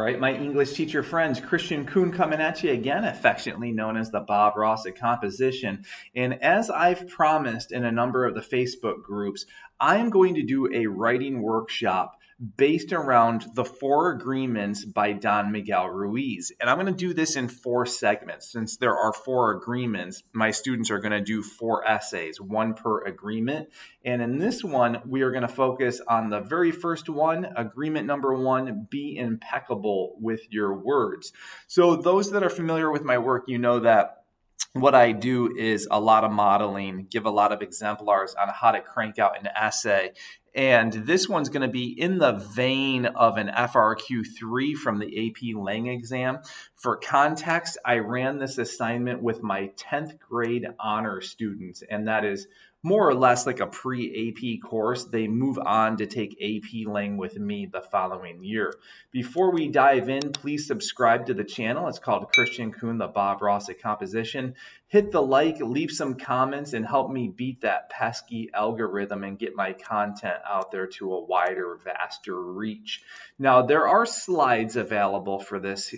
right, my English teacher friends, Kristian Kuhn coming at you again, affectionately known as the Bob Ross of composition. And as I've promised in a number of the Facebook groups, I am going to do a writing workshop based around the 4 agreements by Don Miguel Ruiz. And I'm going to do this in 4 segments. Since there are 4 agreements, my students are going to do 4 essays, 1 per agreement. And in this one, we are going to focus on the very first one, agreement number 1, be impeccable with your words. So those that are familiar with my work, you know that what I do is a lot of modeling, give a lot of exemplars on how to crank out an essay. And this one's going to be in the vein of an FRQ3 from the AP Lang exam. For context, I ran this assignment with my 10th grade honor students, and that is more or less like a pre-AP course. They move on to take AP Lang with me the following year. Before we dive in, please subscribe to the channel. It's called Kristian Kuhn, the Bob Ross of composition. Hit the like, leave some comments, and help me beat that pesky algorithm and get my content out there to a wider, vaster reach. Now, there are slides available for this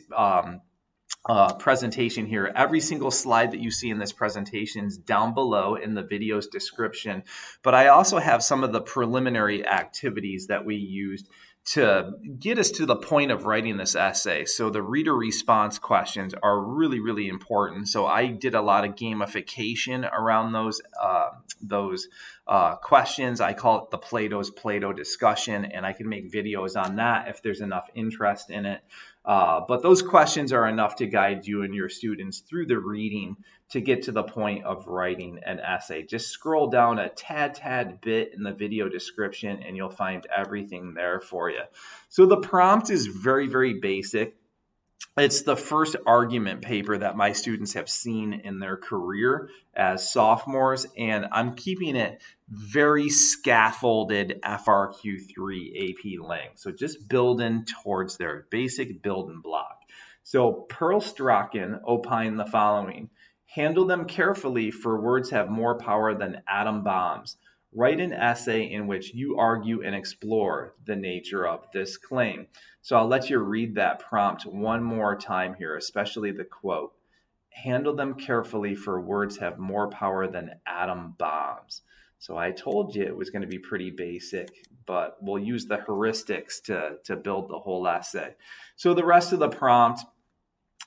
presentation here. Every single slide that you see in this presentation is down below in the video's description. But I also have some of the preliminary activities that we used to get us to the point of writing this essay. So the reader response questions are really, really important. So I did a lot of gamification around those questions. I call it the Plato's Plato discussion, and I can make videos on that if there's enough interest in it. But those questions are enough to guide you and your students through the reading to get to the point of writing an essay. Just scroll down a tad bit in the video description and you'll find everything there for you. So the prompt is very, very basic. It's the first argument paper that my students have seen in their career as sophomores, and I'm keeping it very scaffolded FRQ3 AP Lang. So just building towards their basic building block. So Pearl Strachan opined the following: handle them carefully, for words have more power than atom bombs. Write an essay in which you argue and explore the nature of this claim. So I'll let you read that prompt one more time here, especially the quote. Handle them carefully, for words have more power than atom bombs. So I told you it was going to be pretty basic, but we'll use the heuristics to build the whole essay. So the rest of the prompt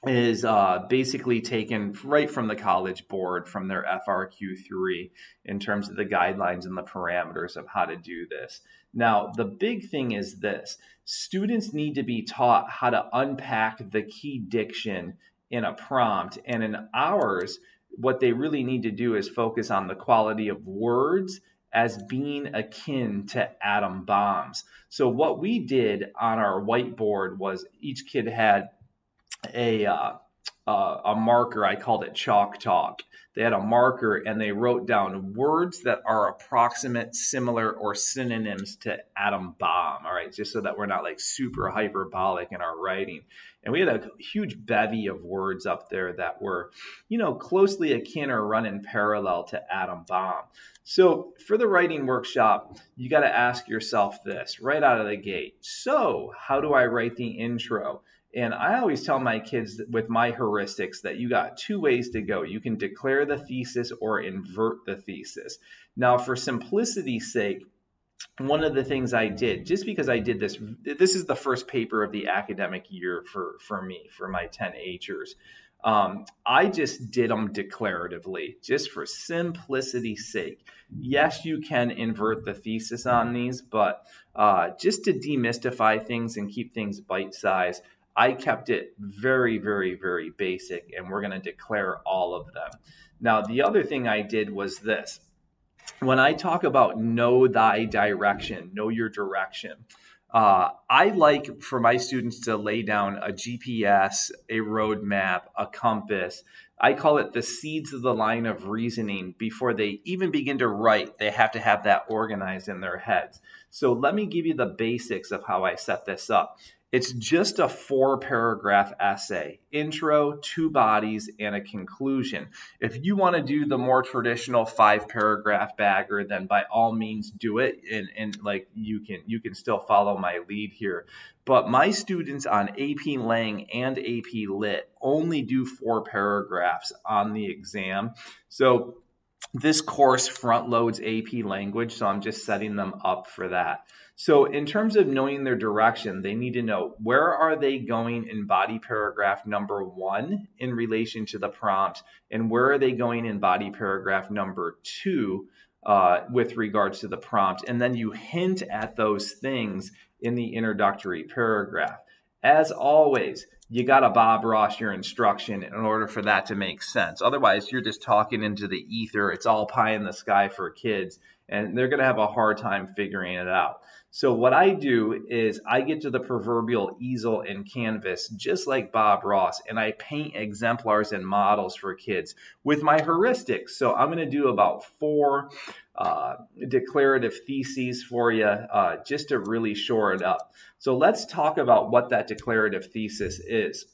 is basically taken right from the College Board, from their FRQ3, in terms of the guidelines and the parameters of how to do this. Now, the big thing is this: students need to be taught how to unpack the key diction in a prompt. And in ours, what they really need to do is focus on the quality of words as being akin to atom bombs. So what we did on our whiteboard was each kid had a marker. I called it chalk talk. They had a marker and they wrote down words that are approximate, similar, or synonyms to atom bomb. All right, just so that we're not like super hyperbolic in our writing. And we had a huge bevy of words up there that were, closely akin or run in parallel to atom bomb. So for the writing workshop, you got to ask yourself this right out of the gate. So how do I write the intro? And I always tell my kids with my heuristics that you got 2 ways to go. You can declare the thesis or invert the thesis. Now, for simplicity's sake, one of the things I did, just because I did this is the first paper of the academic year for me, for my 10Hers. I just did them declaratively, just for simplicity's sake. Yes, you can invert the thesis on these, but just to demystify things and keep things bite-sized, I kept it very, very, very basic, and we're going to declare all of them. Now, the other thing I did was this. When I talk about know thy direction, know your direction, I like for my students to lay down a GPS, a roadmap, a compass. I call it the seeds of the line of reasoning. Before they even begin to write, they have to have that organized in their heads. So let me give you the basics of how I set this up. It's just a 4-paragraph essay, intro, 2 bodies, and a conclusion. If you want to do the more traditional 5-paragraph bagger, then by all means do it. And like you can still follow my lead here. But my students on AP Lang and AP Lit only do 4 paragraphs on the exam. So this course front loads AP language, so I'm just setting them up for that. So in terms of knowing their direction, they need to know where are they going in body paragraph number 1 in relation to the prompt, and where are they going in body paragraph number 2 with regards to the prompt. And then you hint at those things in the introductory paragraph. As always, you got to Bob Ross your instruction in order for that to make sense. Otherwise, you're just talking into the ether. It's all pie in the sky for kids, and they're going to have a hard time figuring it out. So what I do is I get to the proverbial easel and canvas, just like Bob Ross, and I paint exemplars and models for kids with my heuristics. So I'm going to do about 4 declarative theses for you just to really shore it up. So let's talk about what that declarative thesis is.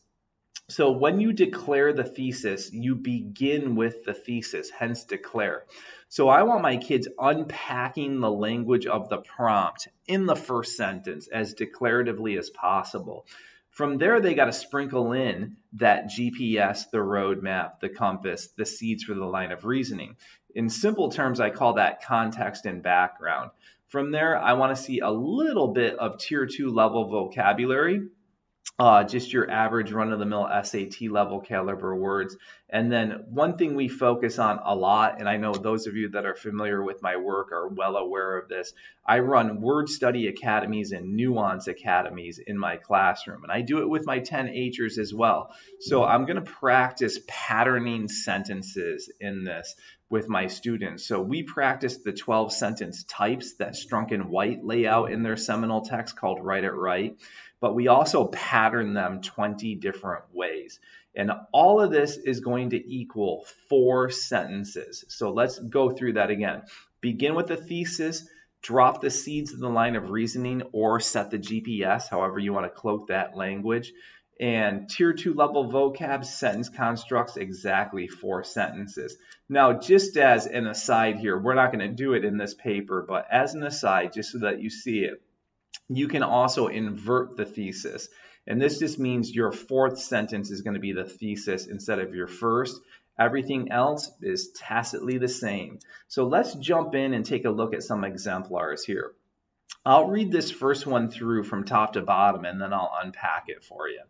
So when you declare the thesis, you begin with the thesis, hence declare. So I want my kids unpacking the language of the prompt in the first sentence as declaratively as possible. From there, they got to sprinkle in that GPS, the roadmap, the compass, the seeds for the line of reasoning. In simple terms, I call that context and background. From there, I want to see a little bit of tier 2 level vocabulary, just your average run-of-the-mill SAT level caliber words. And then one thing we focus on a lot, and I know those of you that are familiar with my work are well aware of this, I run word study academies and nuance academies in my classroom. And I do it with my 10Hers as well. So I'm going to practice patterning sentences in this with my students. So we practice the 12 sentence types that Strunk and White lay out in their seminal text called Write It Right. But we also pattern them 20 different ways. And all of this is going to equal 4 sentences. So let's go through that again. Begin with the thesis, drop the seeds of the line of reasoning, or set the GPS, however you want to cloak that language. And tier 2 level vocab, sentence constructs, exactly 4 sentences. Now, just as an aside here, we're not going to do it in this paper, but as an aside, just so that you see it, you can also invert the thesis. And this just means your 4th sentence is going to be the thesis instead of your first. Everything else is tacitly the same. So let's jump in and take a look at some exemplars here. I'll read this first one through from top to bottom, and then I'll unpack it for you.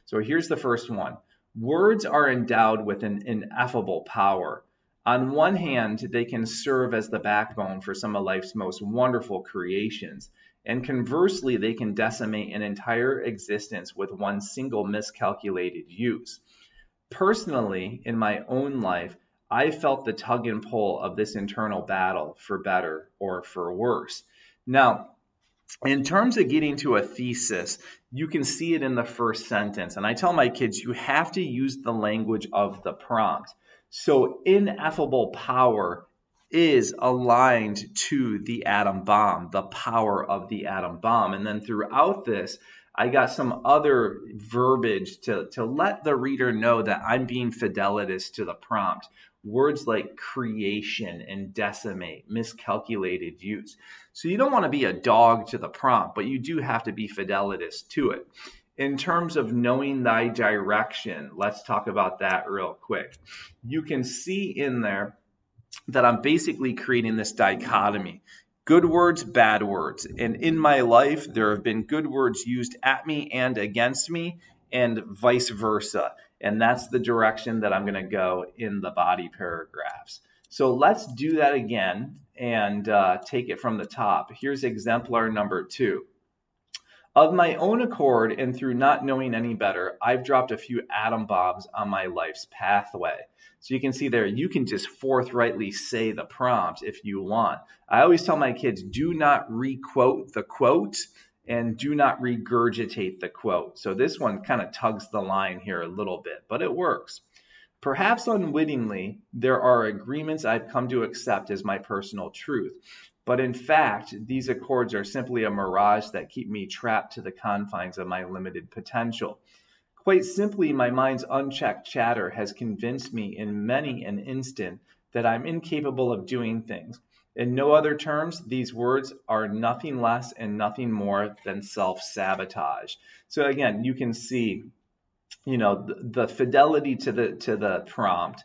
So here's the first one. Words are endowed with an ineffable power. On one hand, they can serve as the backbone for some of life's most wonderful creations. And conversely, they can decimate an entire existence with one single miscalculated use. Personally, in my own life, I felt the tug and pull of this internal battle for better or for worse. Now, in terms of getting to a thesis, you can see it in the first sentence. And I tell my kids, you have to use the language of the prompt. So ineffable power is aligned to the atom bomb, the power of the atom bomb. And then throughout this, I got some other verbiage to let the reader know that I'm being fidelitous to the prompt. Words like creation and decimate, miscalculated use. So you don't want to be a dog to the prompt, but you do have to be fidelitous to it. In terms of knowing thy direction, let's talk about that real quick. You can see in there that I'm basically creating this dichotomy. Good words, bad words. And in my life, there have been good words used at me and against me, and vice versa. And that's the direction that I'm going to go in the body paragraphs. So let's do that again and take it from the top. Here's exemplar number 2. Of my own accord and through not knowing any better, I've dropped a few atom bombs on my life's pathway. So you can see there, you can just forthrightly say the prompt if you want. I always tell my kids, do not re-quote the quote and do not regurgitate the quote. So this one kind of tugs the line here a little bit, but it works. Perhaps unwittingly, there are agreements I've come to accept as my personal truth. But in fact, these accords are simply a mirage that keep me trapped to the confines of my limited potential. Quite simply, my mind's unchecked chatter has convinced me in many an instant that I'm incapable of doing things. In no other terms, these words are nothing less and nothing more than self-sabotage. So again, you can see, the fidelity to the prompt,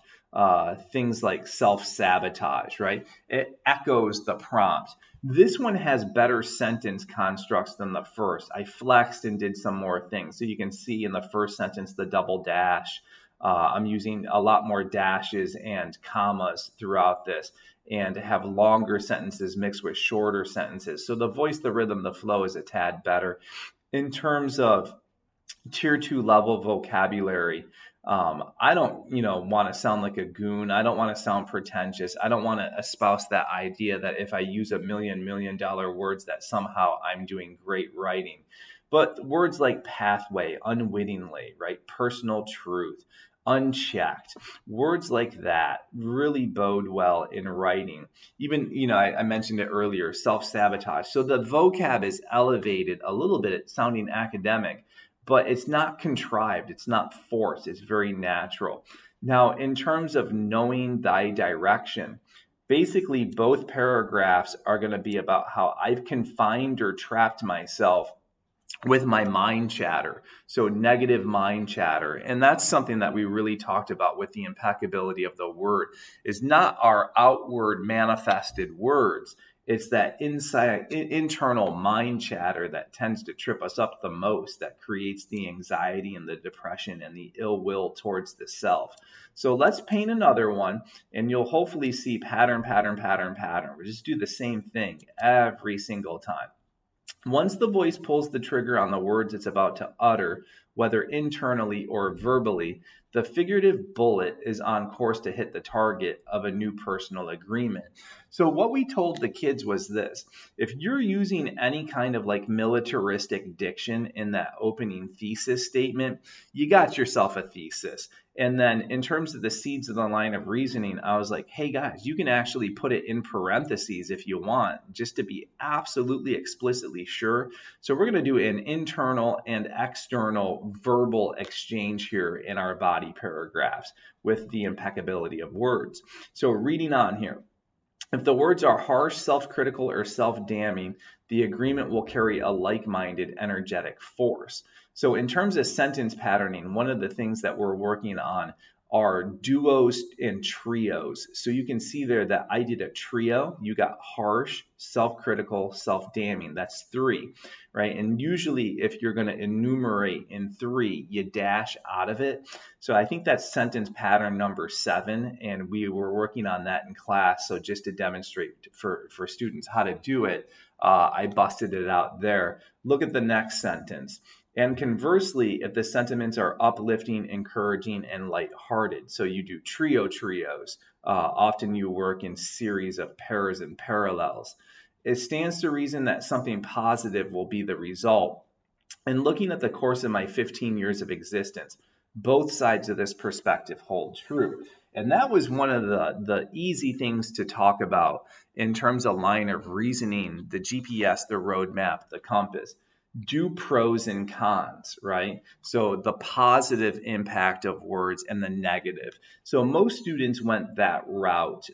things like self-sabotage, right? It echoes the prompt. This one has better sentence constructs than the first. I flexed and did some more things. So you can see in the first sentence the double dash. I'm using a lot more dashes and commas throughout this, and have longer sentences mixed with shorter sentences. So the voice, the rhythm, the flow is a tad better. In terms of tier 2 level vocabulary, I don't want to sound like a goon. I don't want to sound pretentious. I don't want to espouse that idea that if I use $1 million words that somehow I'm doing great writing. But words like pathway, unwittingly, right, personal truth, unchecked, words like that really bode well in writing. Even, I mentioned it earlier, self-sabotage. So the vocab is elevated a little bit, sounding academic, but it's not contrived, it's not forced, it's very natural. Now, in terms of knowing thy direction, basically both paragraphs are going to be about how I've confined or trapped myself with my mind chatter. So negative mind chatter. And that's something that we really talked about with the impeccability of the word, is not our outward manifested words. It's that internal mind chatter that tends to trip us up the most, that creates the anxiety and the depression and the ill will towards the self. So let's paint another one, and you'll hopefully see pattern, pattern, pattern, pattern. We just do the same thing every single time. Once the voice pulls the trigger on the words it's about to utter, whether internally or verbally, the figurative bullet is on course to hit the target of a new personal agreement. So what we told the kids was this: if you're using any kind of like militaristic diction in that opening thesis statement, you got yourself a thesis. And then in terms of the seeds of the line of reasoning, I was like, hey guys, you can actually put it in parentheses if you want, just to be absolutely explicitly sure. So we're going to do an internal and external verbal exchange here in our body paragraphs with the impeccability of words. So reading on here. If the words are harsh, self-critical, or self-damning, the agreement will carry a like-minded energetic force. So in terms of sentence patterning, one of the things that we're working on are duos and trios. So you can see there that I did a trio. You got harsh, self-critical, self-damning. That's 3, right? And usually if you're going to enumerate in 3, you dash out of it. So I think that's sentence pattern number 7, and we were working on that in class. So just to demonstrate for students how to do it, I busted it out there. Look at the next sentence. And conversely, if the sentiments are uplifting, encouraging, and lighthearted, so you do trios, often you work in series of pairs and parallels. It stands to reason that something positive will be the result. And looking at the course of my 15 years of existence, both sides of this perspective hold true. And that was one of the easy things to talk about in terms of line of reasoning, the GPS, the roadmap, the compass. Do pros and cons, right? So the positive impact of words and the negative. So most students went that route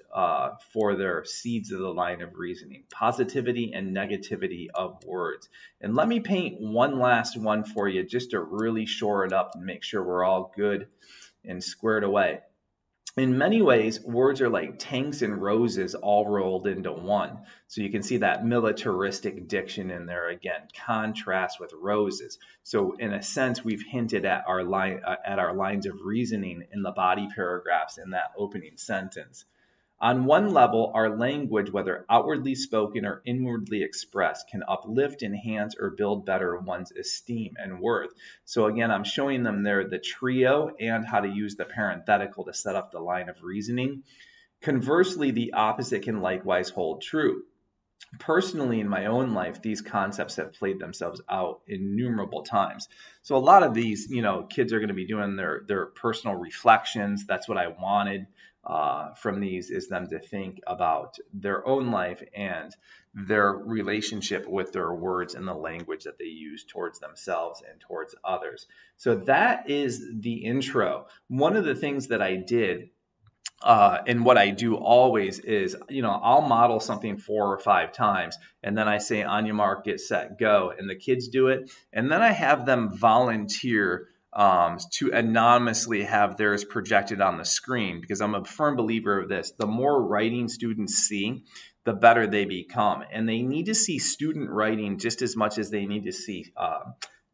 for their seeds of the line of reasoning, positivity and negativity of words. And let me paint one last one for you just to really shore it up and make sure we're all good and squared away. In many ways, words are like tanks and roses all rolled into one. So you can see that militaristic diction in there again, contrast with roses. So in a sense, we've hinted at our lines of reasoning in the body paragraphs in that opening sentence. On one level, our language, whether outwardly spoken or inwardly expressed, can uplift, enhance, or build better one's esteem and worth. So again, I'm showing them there the trio and how to use the parenthetical to set up the line of reasoning. Conversely, the opposite can likewise hold true. Personally, in my own life, these concepts have played themselves out innumerable times. So a lot of these, kids are going to be doing their personal reflections. That's what I wanted from these, is them to think about their own life and their relationship with their words and the language that they use towards themselves and towards others. So that is the intro. One of the things that I did, and what I do always is, I'll model something 4 or 5 times, and then I say, on your mark, get set, go. And the kids do it. And then I have them volunteer to anonymously have theirs projected on the screen, because I'm a firm believer of this. The more writing students see, the better they become. And they need to see student writing just as much as they need to see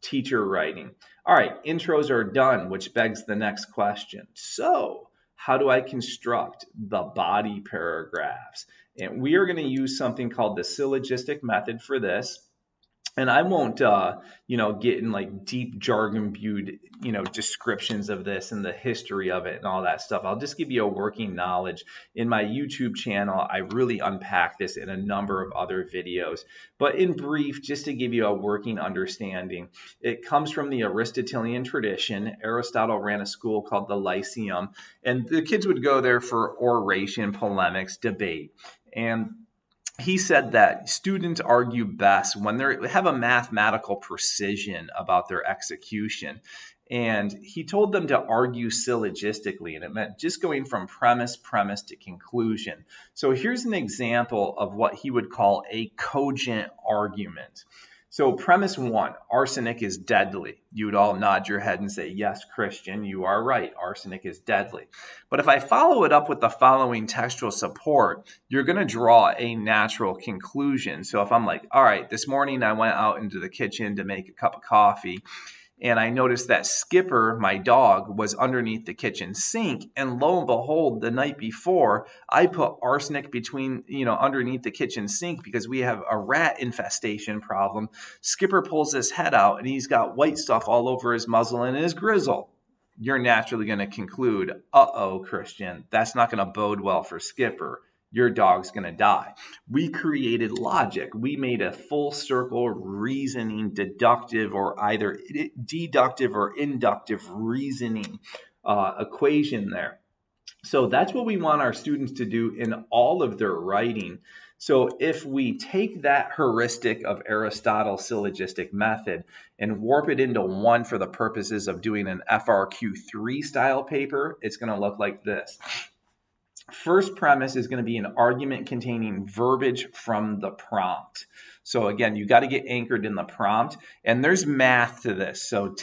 teacher writing. All right, intros are done, which begs the next question. So, how do I construct the body paragraphs? And we are going to use something called the syllogistic method for this. And I won't, get in like deep jargon-imbued, descriptions of this and the history of it and all that stuff. I'll just give you a working knowledge. In my YouTube channel, I really unpack this in a number of other videos. But in brief, just to give you a working understanding, it comes from the Aristotelian tradition. Aristotle ran a school called the Lyceum, and the kids would go there for oration, polemics, debate. And he said that students argue best when they have a mathematical precision about their execution. And he told them to argue syllogistically, and it meant just going from premise to conclusion. So here's an example of what he would call a cogent argument. So premise 1, arsenic is deadly. You would all nod your head and say, yes, Kristian, you are right. Arsenic is deadly. But if I follow it up with the following textual support, you're going to draw a natural conclusion. So if I'm like, all right, this morning I went out into the kitchen to make a cup of coffee, and I noticed that Skipper, my dog, was underneath the kitchen sink. And lo and behold, the night before, I put arsenic underneath the kitchen sink because we have a rat infestation problem. Skipper pulls his head out and he's got white stuff all over his muzzle and his grizzle. You're naturally going to conclude, uh-oh, Kristian, that's not going to bode well for Skipper. Your dog's going to die. We created logic. We made a full circle reasoning, deductive or either deductive or inductive reasoning equation there. So that's what we want our students to do in all of their writing. So if we take that heuristic of Aristotle's syllogistic method and warp it into one for the purposes of doing an FRQ3 style paper, it's going to look like this. First premise is going to be an argument containing verbiage from the prompt. So again, you got to get anchored in the prompt, and there's math to this. So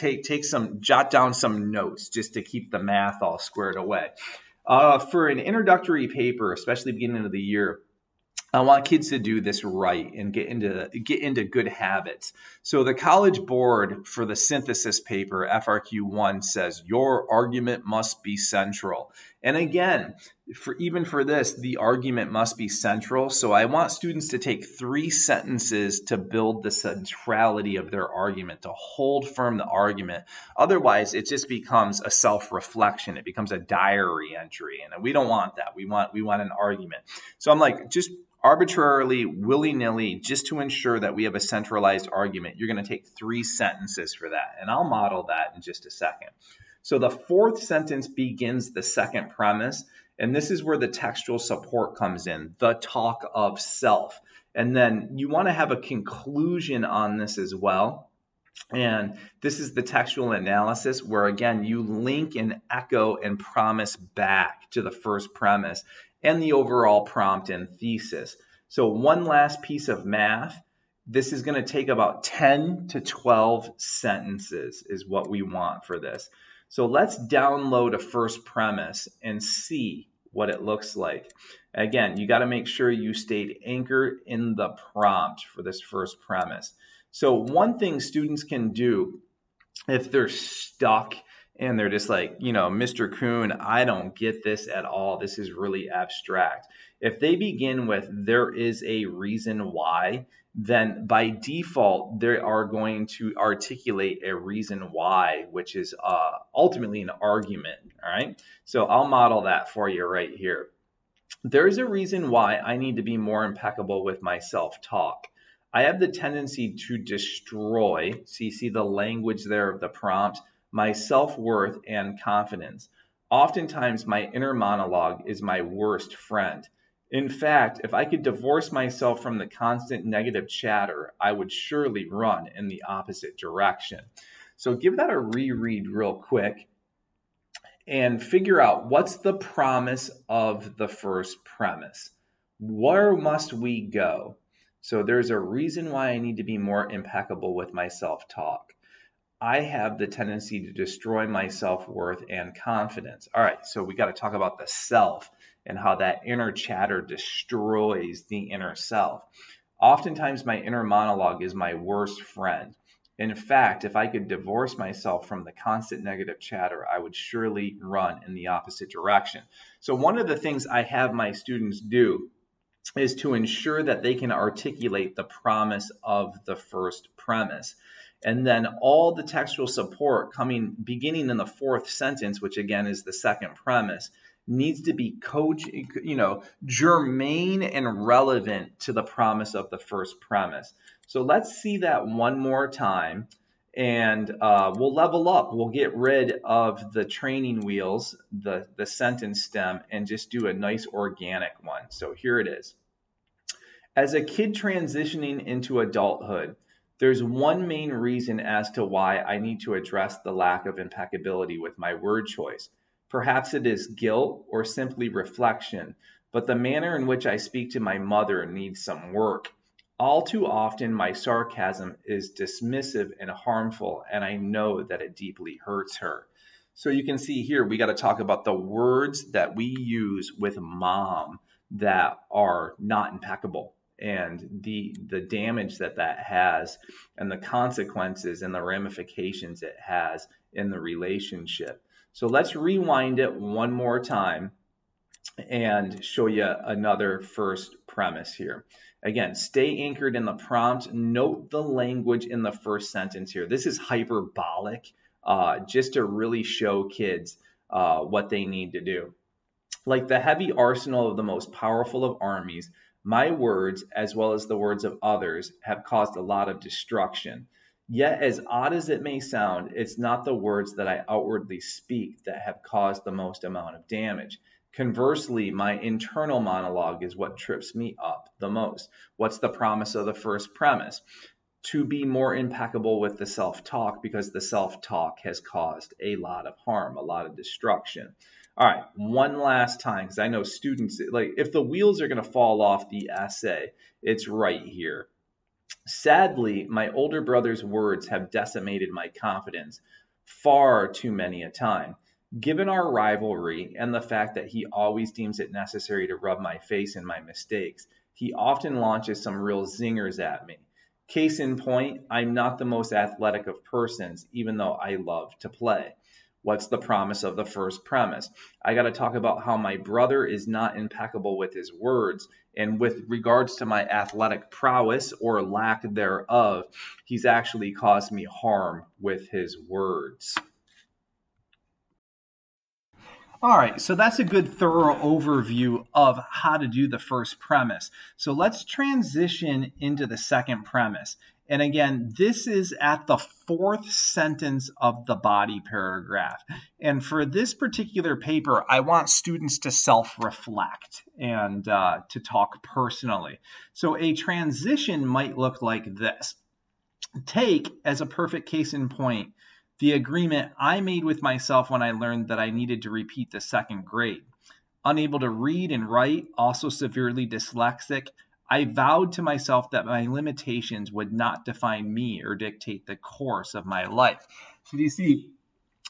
jot down some notes just to keep the math all squared away. For an introductory paper, especially beginning of the year, I want kids to do this right and get into good habits. So the College Board for the synthesis paper, FRQ1, says your argument must be central. And again, for this, the argument must be central. So I want students to take 3 sentences to build the centrality of their argument, to hold firm the argument. Otherwise, it just becomes a self-reflection. It becomes a diary entry, and we don't want that. We want an argument. So I'm like, just arbitrarily, willy-nilly, just to ensure that we have a centralized argument, you're going to take 3 sentences for that. And I'll model that in just a second. So the 4th sentence begins the second premise. And this is where the textual support comes in, the talk of self. And then you want to have a conclusion on this as well. And this is the textual analysis where, again, you link and echo and promise back to the first premise and the overall prompt and thesis. So one last piece of math. This is going to take about 10 to 12 sentences is what we want for this. So let's download a first premise and see what it looks like. Again, you got to make sure you stayed anchored in the prompt for this first premise. So one thing students can do if they're stuck and they're just like, Mr. Kuhn, I don't get this at all. This is really abstract. If they begin with there is a reason why, then by default, they are going to articulate a reason why, which is ultimately an argument. All right. So I'll model that for you right here. There's a reason why I need to be more impeccable with my self-talk. I have the tendency to destroy, so you see the language there of the prompt, my self-worth and confidence. Oftentimes, my inner monologue is my worst friend. In fact, if I could divorce myself from the constant negative chatter, I would surely run in the opposite direction. So give that a reread real quick and figure out what's the promise of the first premise. Where must we go? So there's a reason why I need to be more impeccable with my self-talk. I have the tendency to destroy my self-worth and confidence. All right, so we got to talk about the self and how that inner chatter destroys the inner self. Oftentimes, my inner monologue is my worst friend. In fact, if I could divorce myself from the constant negative chatter, I would surely run in the opposite direction. So, one of the things I have my students do is to ensure that they can articulate the promise of the first premise. And then all the textual support beginning in the fourth sentence, which again is the second premise, needs to be germane and relevant to the promise of the first premise. So let's see that one more time, and we'll level up. We'll get rid of the training wheels, the sentence stem, and just do a nice organic one. So here it is. As a kid transitioning into adulthood, there's one main reason as to why I need to address the lack of impeccability with my word choice. Perhaps it is guilt or simply reflection, but the manner in which I speak to my mother needs some work. All too often, my sarcasm is dismissive and harmful, and I know that it deeply hurts her. So you can see here, we got to talk about the words that we use with mom that are not impeccable, and the damage that has, and the consequences and the ramifications it has in the relationship. So let's rewind it one more time and show you another first premise here. Again, stay anchored in the prompt. Note the language in the first sentence here. This is hyperbolic, just to really show kids what they need to do. Like the heavy arsenal of the most powerful of armies, my words, as well as the words of others, have caused a lot of destruction. Yet, as odd as it may sound, it's not the words that I outwardly speak that have caused the most amount of damage. Conversely, my internal monologue is what trips me up the most. What's the promise of the first premise? To be more impeccable with the self-talk, because the self-talk has caused a lot of harm, a lot of destruction. All right, one last time, because I know students, like, if the wheels are going to fall off the essay, it's right here. Sadly, my older brother's words have decimated my confidence far too many a time. Given our rivalry and the fact that he always deems it necessary to rub my face in my mistakes, he often launches some real zingers at me. Case in point, I'm not the most athletic of persons, even though I love to play. What's the promise of the first premise? I got to talk about how my brother is not impeccable with his words. And with regards to my athletic prowess or lack thereof, he's actually caused me harm with his words. All right, so that's a good thorough overview of how to do the first premise. So let's transition into the second premise. And again, this is at the fourth sentence of the body paragraph. And for this particular paper, I want students to self-reflect and to talk personally. So a transition might look like this. Take, as a perfect case in point, the agreement I made with myself when I learned that I needed to repeat the second grade. Unable to read and write, also severely dyslexic, I vowed to myself that my limitations would not define me or dictate the course of my life. So you see,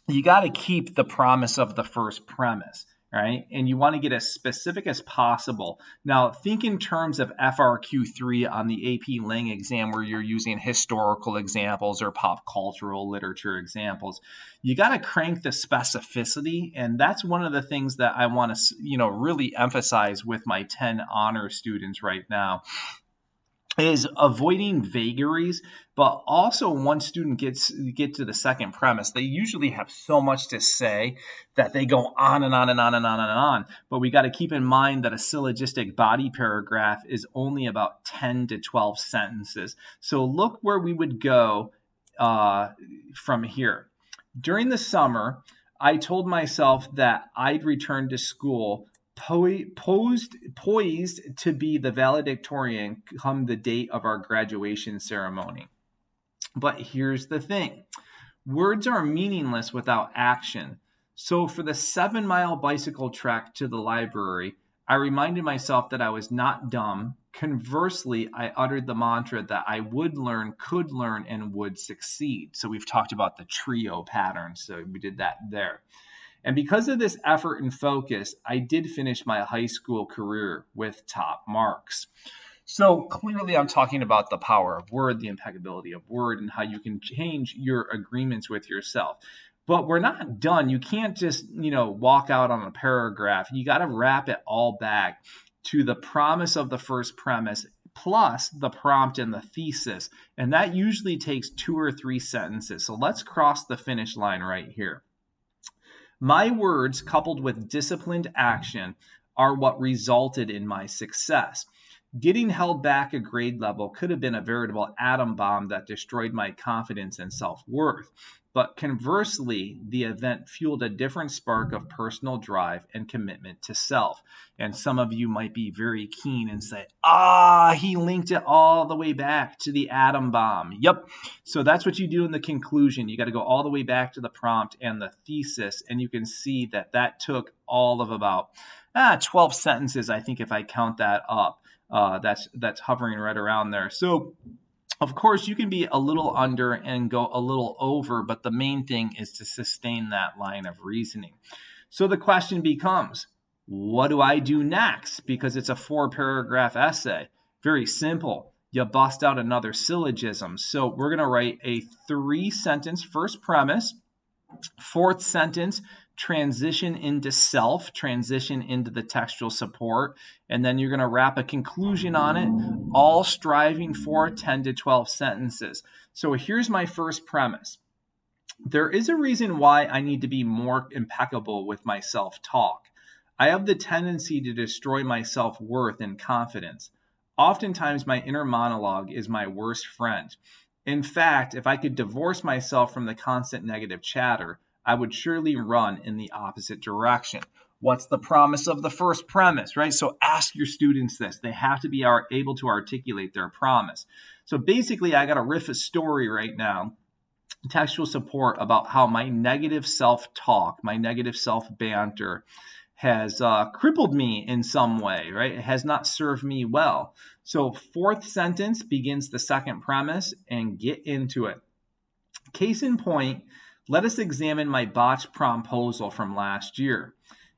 you got to keep the promise of the first premise, right? And you want to get as specific as possible. Now, think in terms of FRQ3 on the AP Lang exam, where you're using historical examples or pop cultural literature examples. You got to crank the specificity, and that's one of the things that I want to, really emphasize with my 10 honor students right now. is avoiding vagaries, but also once student get to the second premise, they usually have so much to say that they go on and on and on and on and on. But we got to keep in mind that a syllogistic body paragraph is only about 10 to 12 sentences. So look where we would go from here. During the summer, I told myself that I'd return to school poised to be the valedictorian come the date of our graduation ceremony. But here's the thing. Words are meaningless without action. So for the 7-mile bicycle trek to the library, I reminded myself that I was not dumb. Conversely, I uttered the mantra that I would learn, could learn, and would succeed. So we've talked about the trio pattern. So we did that there. And because of this effort and focus, I did finish my high school career with top marks. So clearly I'm talking about the power of word, the impeccability of word, and how you can change your agreements with yourself. But we're not done. You can't just, walk out on a paragraph. You got to wrap it all back to the promise of the first premise plus the prompt and the thesis. And that usually takes 2 or 3 sentences. So let's cross the finish line right here. My words, coupled with disciplined action, are what resulted in my success. Getting held back a grade level could have been a veritable atom bomb that destroyed my confidence and self-worth. But conversely, the event fueled a different spark of personal drive and commitment to self. And some of you might be very keen and say, he linked it all the way back to the atom bomb. Yep. So that's what you do in the conclusion. You got to go all the way back to the prompt and the thesis. And you can see that took all of about 12 sentences, I think, if I count that up. That's hovering right around there. So of course, you can be a little under and go a little over, but the main thing is to sustain that line of reasoning. So the question becomes, what do I do next? Because it's a 4-paragraph essay. Very simple. You bust out another syllogism. So we're going to write a 3-sentence first premise. 4th sentence, transition into self, transition into the textual support, and then you're going to wrap a conclusion on it, all striving for 10 to 12 sentences. So here's my first premise. There is a reason why I need to be more impeccable with my self-talk. I have the tendency to destroy my self-worth and confidence. Oftentimes, my inner monologue is my worst friend. In fact, if I could divorce myself from the constant negative chatter, I would surely run in the opposite direction. What's the promise of the first premise, right? So ask your students this. They have to be able to articulate their promise. So basically, I got to riff a story right now, textual support, about how my negative self-talk, my negative self-banter has crippled me in some way, right? It has not served me well. So 4th sentence begins the second premise, and get into it. Case in point, let us examine my botched promposal from last year.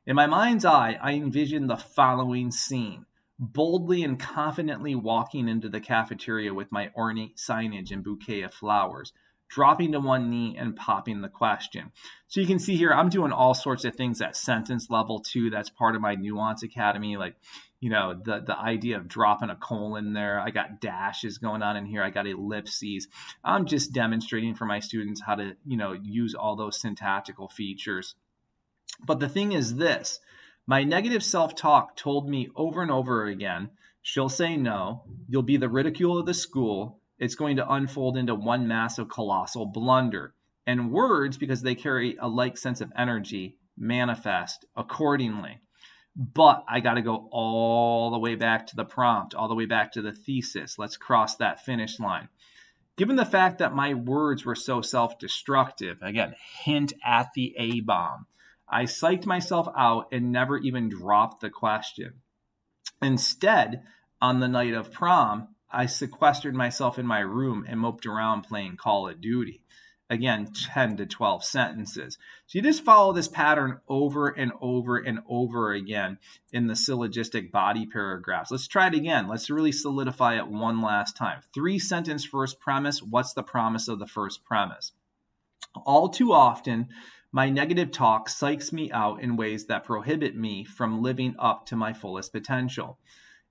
In my mind's eye, I envision the following scene. Boldly and confidently walking into the cafeteria with my ornate signage and bouquet of flowers, dropping to one knee and popping the question. So you can see here, I'm doing all sorts of things at sentence level too. That's part of my Nuance Academy, like, the idea of dropping a colon there. I got dashes going on in here. I got ellipses. I'm just demonstrating for my students how to, use all those syntactical features. But the thing is this, my negative self-talk told me over and over again, she'll say no, you'll be the ridicule of the school, it's going to unfold into one massive colossal blunder. And words, because they carry a like sense of energy, manifest accordingly. But I got to go all the way back to the prompt, all the way back to the thesis. Let's cross that finish line. Given the fact that my words were so self-destructive, again, hint at the A-bomb, I psyched myself out and never even dropped the question. Instead, on the night of prom, I sequestered myself in my room and moped around playing Call of Duty. Again, 10 to 12 sentences. So you just follow this pattern over and over and over again in the syllogistic body paragraphs. Let's try it again. Let's really solidify it one last time. 3-sentence first premise. What's the promise of the first premise? All too often, my negative talk psychs me out in ways that prohibit me from living up to my fullest potential.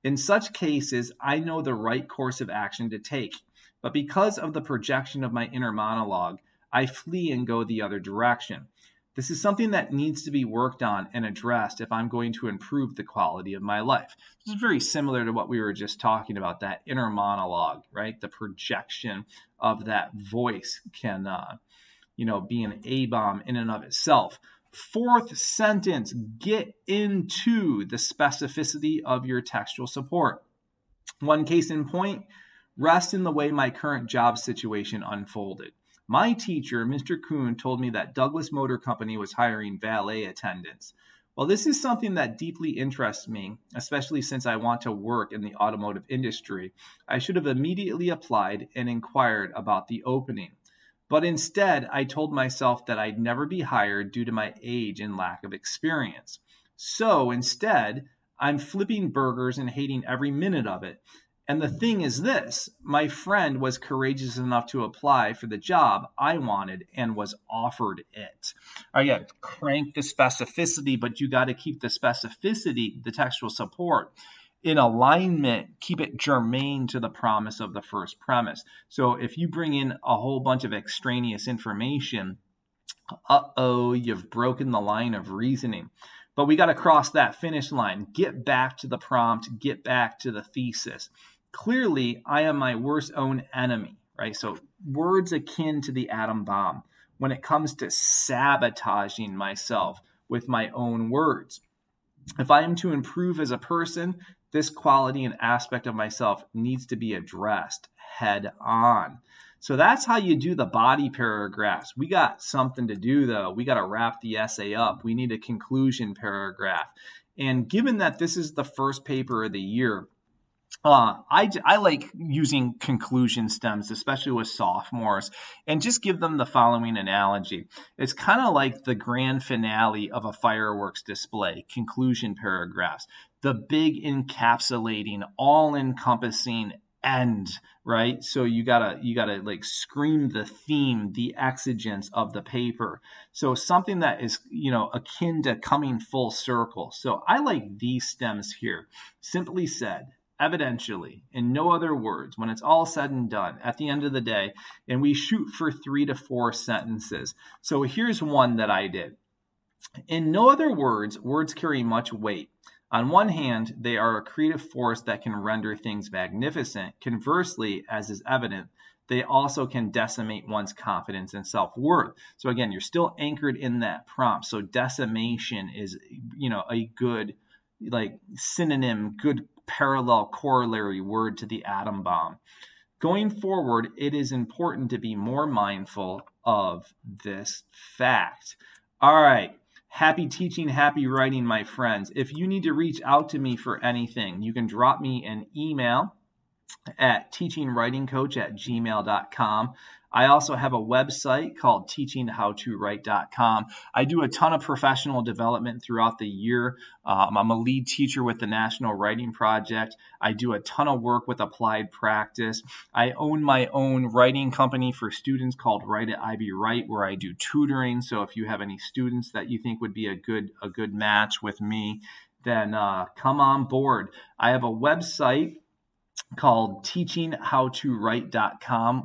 In such cases, I know the right course of action to take. But because of the projection of my inner monologue, I flee and go the other direction. This is something that needs to be worked on and addressed if I'm going to improve the quality of my life. This is very similar to what we were just talking about, that inner monologue, right? The projection of that voice can, be an A-bomb in and of itself. Fourth sentence, get into the specificity of your textual support. One case in point, rest in the way my current job situation unfolded. My teacher, Mr. Kuhn, told me that Douglas Motor Company was hiring valet attendants. Well, this is something that deeply interests me, especially since I want to work in the automotive industry. I should have immediately applied and inquired about the opening. But instead, I told myself that I'd never be hired due to my age and lack of experience. So instead, I'm flipping burgers and hating every minute of it. And the thing is this, my friend was courageous enough to apply for the job I wanted and was offered it. Again, crank the specificity, but you got to keep the specificity, the textual support, in alignment, keep it germane to the promise of the first premise. So if you bring in a whole bunch of extraneous information, you've broken the line of reasoning. But we got to cross that finish line, get back to the prompt, get back to the thesis. Clearly, I am my worst own enemy, right? So words akin to the atom bomb when it comes to sabotaging myself with my own words. If I am to improve as a person, this quality and aspect of myself needs to be addressed head on. So that's how you do the body paragraphs. We got something to do, though. We got to wrap the essay up. We need a conclusion paragraph. And given that this is the first paper of the year, I like using conclusion stems, especially with sophomores, and just give them the following analogy. It's kind of like the grand finale of a fireworks display, conclusion paragraphs, the big encapsulating, all-encompassing end, right? So you gotta like scream the theme, the exigence of the paper. So something that is, akin to coming full circle. So I like these stems here. Simply said, evidentially, in no other words, when it's all said and done at the end of the day, and we shoot for 3 to 4 sentences. So here's one that I did. In no other words, words carry much weight. On one hand, they are a creative force that can render things magnificent. Conversely, as is evident, they also can decimate one's confidence and self-worth. So again, you're still anchored in that prompt. So decimation is, a good synonym, good parallel corollary word to the atom bomb. Going forward, it is important to be more mindful of this fact. All right. Happy teaching, happy writing, my friends. If you need to reach out to me for anything, you can drop me an email at teachingwritingcoach@gmail.com. I also have a website called teachingwriting.com. I do a ton of professional development throughout the year. I'm a lead teacher with the National Writing Project. I do a ton of work with applied practice. I own my own writing company for students called Write at IB Write, where I do tutoring. So if you have any students that you think would be a good match with me, then come on board. I have a website called teachingwriting.com